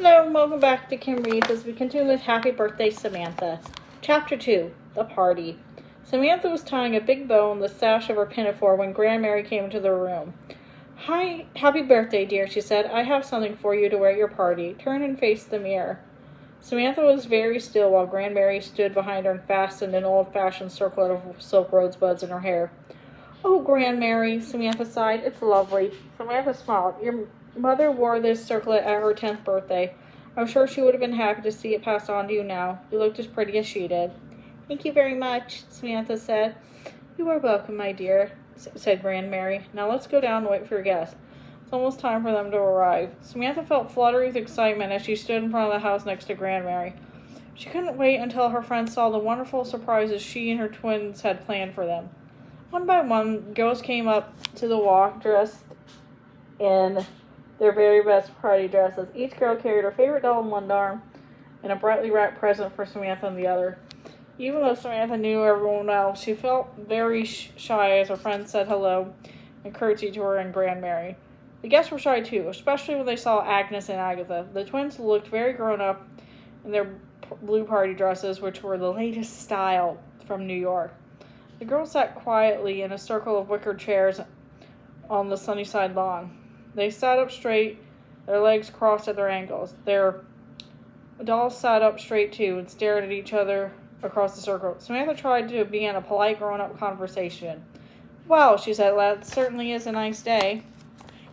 Hello and welcome back to Kim Reads as we continue with Happy Birthday, Samantha. Chapter 2, The Party. Samantha was tying a big bow in the sash of her pinafore when Grand Mary came into the room. "Hi, happy birthday, dear," she said. "I have something for you to wear at your party. Turn and face the mirror." Samantha was very still while Grand Mary stood behind her and fastened an old-fashioned circlet of silk rosebuds in her hair. "Oh, Grand Mary," Samantha sighed. "It's lovely." Samantha smiled. "Your mother wore this circlet at her 10th birthday. I'm sure she would have been happy to see it passed on to you now. You looked as pretty as she did." "Thank you very much," Samantha said. "You are welcome, my dear," said Grand Mary. "Now let's go down and wait for your guests. It's almost time for them to arrive." Samantha felt fluttery with excitement as she stood in front of the house next to Grand Mary. She couldn't wait until her friends saw the wonderful surprises she and her twins had planned for them. One by one, girls came up to the walk dressed in their very best party dresses. Each girl carried her favorite doll in one arm and a brightly wrapped present for Samantha in the other. Even though Samantha knew everyone well, she felt very shy as her friends said hello and curtsied to her and Grand Mary. The guests were shy too, especially when they saw Agnes and Agatha. The twins looked very grown up in their blue party dresses, which were the latest style from New York. The girls sat quietly in a circle of wicker chairs on the Sunnyside lawn. They sat up straight, their legs crossed at their ankles. Their dolls sat up straight too and stared at each other across the circle. Samantha tried to begin a polite grown-up conversation. "Well," she said, "that certainly is a nice day."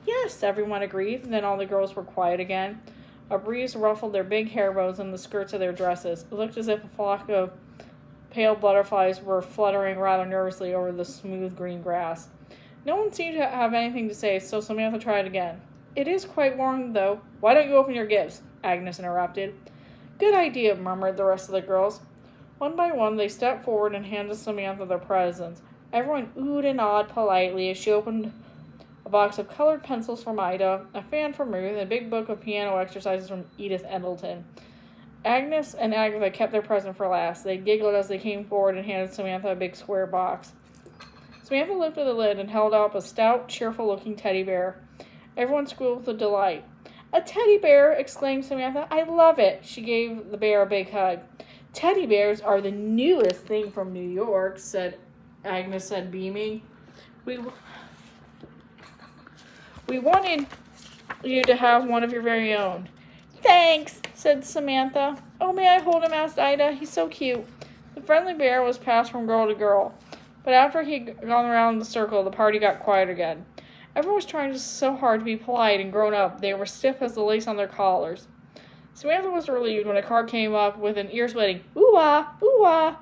"Yes," everyone agreed. Then all the girls were quiet again. A breeze ruffled their big hair bows and the skirts of their dresses. It looked as if a flock of pale butterflies were fluttering rather nervously over the smooth green grass. No one seemed to have anything to say, so Samantha tried again. "It is quite warm, though. Why don't you open your gifts?" Agnes interrupted. "Good idea," murmured the rest of the girls. One by one, they stepped forward and handed Samantha their presents. Everyone oohed and awed politely as she opened a box of colored pencils from Ida, a fan from Ruth, and a big book of piano exercises from Edith Endleton. Agnes and Agatha kept their present for last. They giggled as they came forward and handed Samantha a big square box. Samantha lifted the lid and held up a stout, cheerful-looking teddy bear. Everyone squealed with delight. "A teddy bear!" exclaimed Samantha. "I love it!" She gave the bear a big hug. "Teddy bears are the newest thing from New York," Agnes said, beaming. We wanted you to have one of your very own." "Thanks," said Samantha. "Oh, may I hold him?" asked Ida. "He's so cute." The friendly bear was passed from girl to girl. But after he'd gone around the circle, the party got quiet again. Everyone was trying so hard to be polite and grown up, they were stiff as the lace on their collars. Samantha was relieved when a car came up with an ear-splitting "Ooh-ah! Ooh-ah!"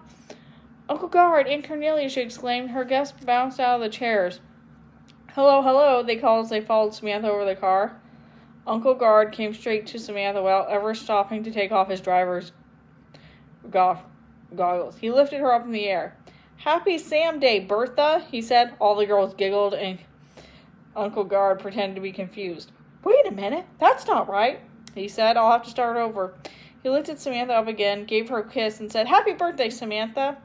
"Uncle Guard, Aunt Cornelia," she exclaimed. Her guests bounced out of the chairs. "Hello, hello," they called as they followed Samantha over the car. Uncle Guard came straight to Samantha without ever stopping to take off his driver's goggles. He lifted her up in the air. "Happy Sam Day, Bertha," he said. All the girls giggled, and Uncle Guard pretended to be confused. "Wait a minute, that's not right," he said. "I'll have to start over." He lifted Samantha up again, gave her a kiss, and said, "Happy birthday, Samantha."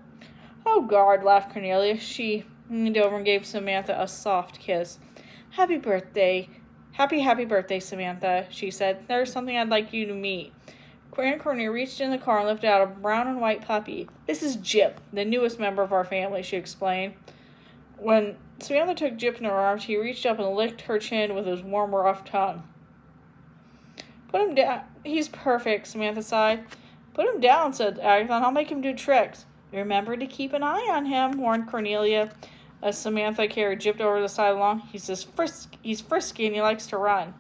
"Oh, Guard," laughed Cornelia. She leaned over and gave Samantha a soft kiss. Happy birthday, Samantha," she said. "There's something I'd like you to meet." Aunt Cornelia reached in the car and lifted out a brown and white puppy. "This is Jip, the newest member of our family," she explained. When Samantha took Jip in her arms, he reached up and licked her chin with his warm, rough tongue. "Put him down. He's perfect," Samantha sighed. "Put him down," said Agatha, "and I'll make him do tricks." "Remember to keep an eye on him," warned Cornelia, as Samantha carried Jip over the side lawn. He's frisky and he likes to run."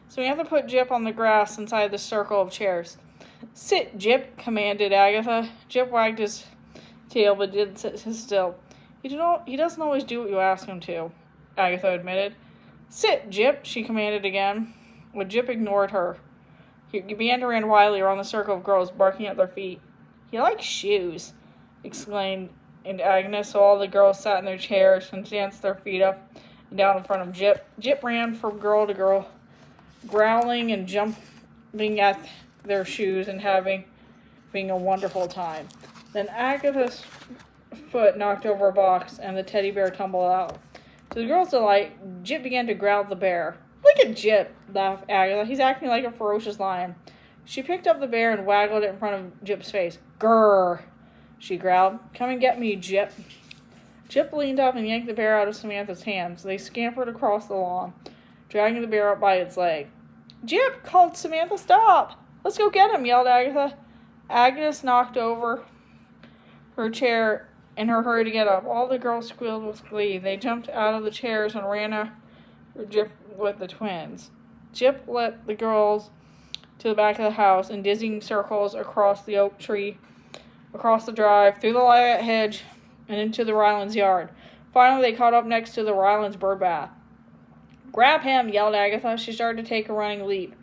Samantha put Jip on the grass inside the circle of chairs. "Sit, Jip," commanded Agatha. Jip wagged his tail but didn't sit still. He doesn't always do what you ask him to," Agatha admitted. "Sit, Jip," she commanded again. But Jip ignored her. He began to run wildly around the circle of girls, barking at their feet. "He likes shoes," exclaimed Agnes, so all the girls sat in their chairs and danced their feet up and down in front of Jip. Jip ran from girl to girl, growling and jumping at their shoes and having a wonderful time. Then Agatha's foot knocked over a box and the teddy bear tumbled out. To the girls' delight, Jip began to growl at the bear. "Look at Jip," laughed Agatha. "He's acting like a ferocious lion." She picked up the bear and waggled it in front of Jip's face. Grrr, she growled. Come and get me, Jip. Jip leaned up and yanked the bear out of Samantha's hands. They scampered across the lawn, dragging the bear up by its leg. Jip, called Samantha, stop! Let's go get him, yelled Agatha. Agnes knocked over her chair in her hurry to get up. All the girls squealed with glee. They jumped out of the chairs and ran after Jip with the twins. Jip led the girls to the back of the house in dizzying circles across the oak tree, across the drive, through the lilac hedge, and into the Rylands' yard. Finally, they caught up next to the Rylands' bird bath. Grab him, yelled Agatha. She started to take a running leap.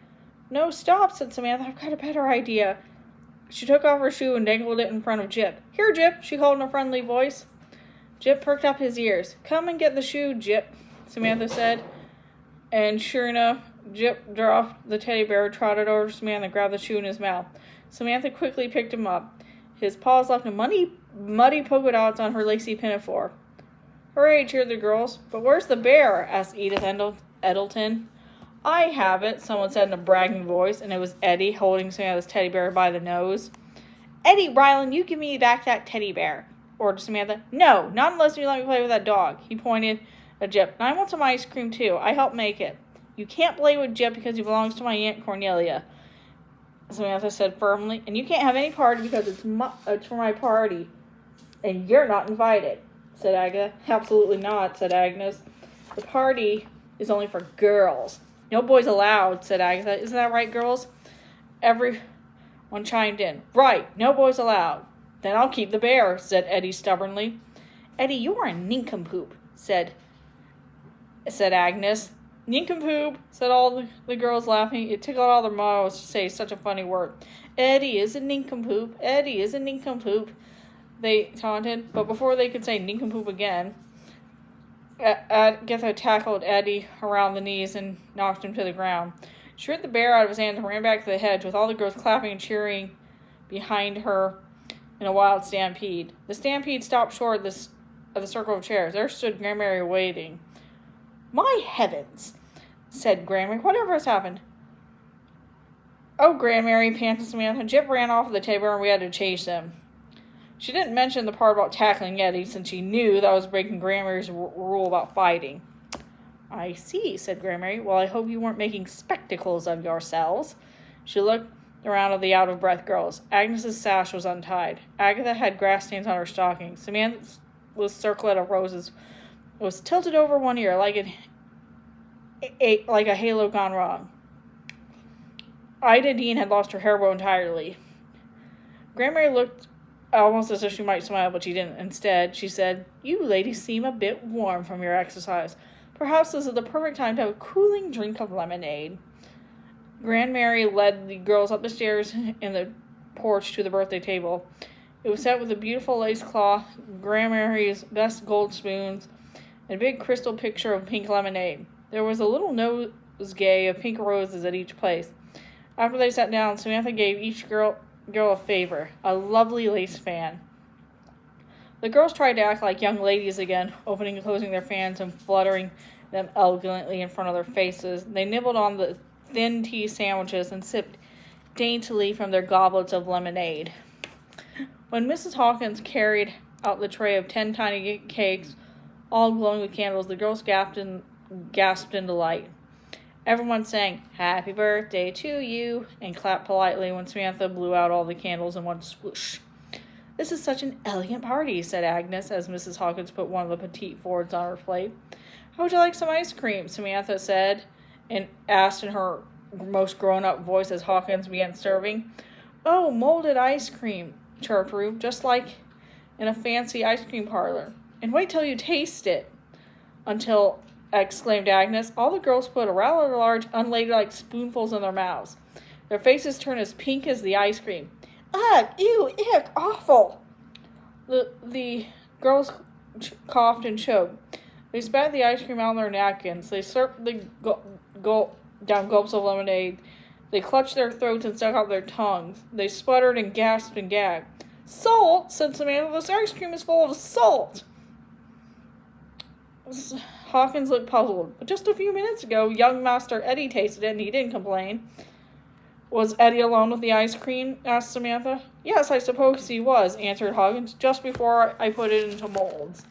No, stop, said Samantha. I've got a better idea. She took off her shoe and dangled it in front of Jip. Here, Jip, she called in a friendly voice. Jip perked up his ears. Come and get the shoe, Jip, Samantha said. And sure enough, Jip dropped the teddy bear, trotted over to Samantha, and grabbed the shoe in his mouth. Samantha quickly picked him up. His paws left muddy polka dots on her lacy pinafore. Hooray, cheered the girls. But where's the bear? Asked Edith Eddleton. I have it, someone said in a bragging voice, and it was Eddie holding Samantha's teddy bear by the nose. Eddie, Ryland, you give me back that teddy bear, ordered Samantha. No, not unless you let me play with that dog. He pointed at Jip. And I want some ice cream, too. I helped make it. You can't play with Jip because he belongs to my Aunt Cornelia, Samantha said firmly. And you can't have any party because it's for my party. And you're not invited, said Agatha. Absolutely not, said Agnes. The party is only for girls. No boys allowed, said Agatha. Isn't that right, girls? Everyone chimed in. Right, no boys allowed. Then I'll keep the bear, said Eddie stubbornly. Eddie, you are a nincompoop, said Agnes. Nincompoop, said all the girls laughing. It tickled all their mouths to say such a funny word. Eddie is a nincompoop. Eddie is a nincompoop, they taunted. But before they could say nincompoop again, Agatha tackled Eddie around the knees and knocked him to the ground. She ripped the bear out of his hands and ran back to the hedge, with all the girls clapping and cheering behind her in a wild stampede. The stampede stopped short of the circle of chairs. There stood Grandmary waiting. My heavens, said Grandmary. Whatever has happened? Oh, Grandmary, panted Samantha. Jip ran off of the table and we had to chase him. She didn't mention the part about tackling Eddie, since she knew that was breaking Grandmary's rule about fighting. I see, said Grandmary. Well, I hope you weren't making spectacles of yourselves. She looked around at the out-of-breath girls. Agnes's sash was untied. Agatha had grass stains on her stockings. Samantha's circlet of roses was tilted over one ear like a halo gone wrong. Ida Dean had lost her hair entirely. Grandmary looked almost as if she might smile, but she didn't. Instead, she said, You ladies seem a bit warm from your exercise. Perhaps this is the perfect time to have a cooling drink of lemonade. Grandmary led the girls up the stairs in the porch to the birthday table. It was set with a beautiful lace cloth, Grandmary's best gold spoons, and a big crystal picture of pink lemonade. There was a little nosegay of pink roses at each place. After they sat down, Samantha gave each girl a favor, a lovely lace fan. The girls tried to act like young ladies again, opening and closing their fans and fluttering them elegantly in front of their faces. They nibbled on the thin tea sandwiches and sipped daintily from their goblets of lemonade. When Mrs. Hawkins carried out the tray of 10 tiny cakes, all glowing with candles, the girls gasped in delight. Everyone sang, Happy birthday to you, and clapped politely when Samantha blew out all the candles in one swoosh. This is such an elegant party, said Agnes, as Mrs. Hawkins put one of the petite Fords on her plate. How would you like some ice cream? Samantha said, and asked in her most grown-up voice as Hawkins began serving. Oh, molded ice cream, chirped Rube, just like in a fancy ice cream parlor. And wait till you taste it, exclaimed Agnes. All the girls put a rather large, unladylike spoonfuls in their mouths. Their faces turned as pink as the ice cream. Ugh, ew, ick, awful. The girls coughed and choked. They spat the ice cream out on their napkins. They slurped down gulps of lemonade. They clutched their throats and stuck out their tongues. They sputtered and gasped and gagged. Salt, said Samantha. This ice cream is full of salt. Hawkins looked puzzled. But just a few minutes ago, young Master Eddie tasted it and he didn't complain. Was Eddie alone with the ice cream? Asked Samantha. Yes, I suppose he was, answered Huggins, just before I put it into molds.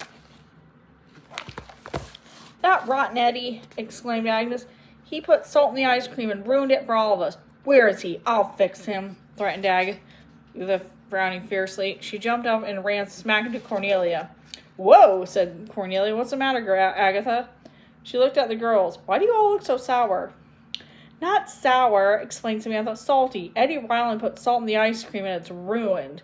That rotten Eddie, exclaimed Agnes. He put salt in the ice cream and ruined it for all of us. Where is he? I'll fix him, threatened Agatha, frowning fiercely. She jumped up and ran smack into Cornelia. Whoa, said Cornelia. What's the matter, Agatha? She looked at the girls. Why do you all look so sour? Not sour, explained Samantha. Salty. Eddie Ryland put salt in the ice cream and it's ruined.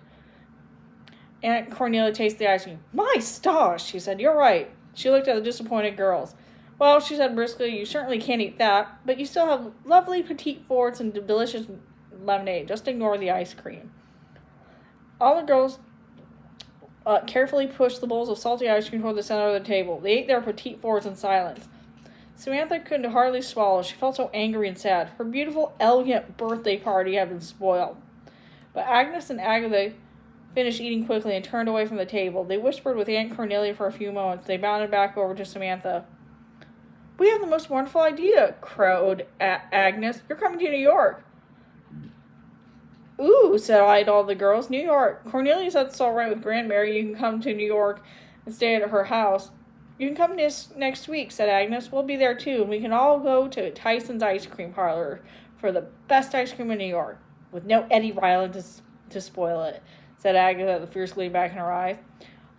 Aunt Cornelia tasted the ice cream. My stars, she said. You're right. She looked at the disappointed girls. Well, she said briskly, you certainly can't eat that, but you still have lovely petite forts and delicious lemonade. Just ignore the ice cream. All the girls carefully pushed the bowls of salty ice cream toward the center of the table. They ate their petite forts in silence. Samantha couldn't hardly swallow. She felt so angry and sad. Her beautiful, elegant birthday party had been spoiled. But Agnes and Agatha finished eating quickly and turned away from the table. They whispered with Aunt Cornelia for a few moments. They bounded back over to Samantha. We have the most wonderful idea, crowed Agnes. You're coming to New York. Ooh, said all the girls. New York. Cornelia said it's all right with Grandma Mary. You can come to New York and stay at her house. You can come next week, said Agnes. We'll be there too, and we can all go to Tyson's ice cream parlor for the best ice cream in New York, with no Eddie Ryland to spoil it, said Agatha, the fierce gleam back in her eyes.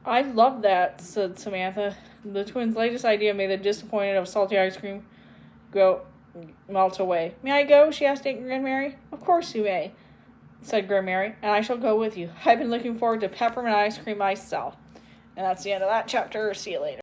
I love that, said Samantha. The twins' latest idea made the disappointment of salty ice cream melt away. May I go? She asked Aunt Grandmary. Of course you may, said Grandmary, and I shall go with you. I've been looking forward to peppermint ice cream myself. And that's the end of that chapter. See you later.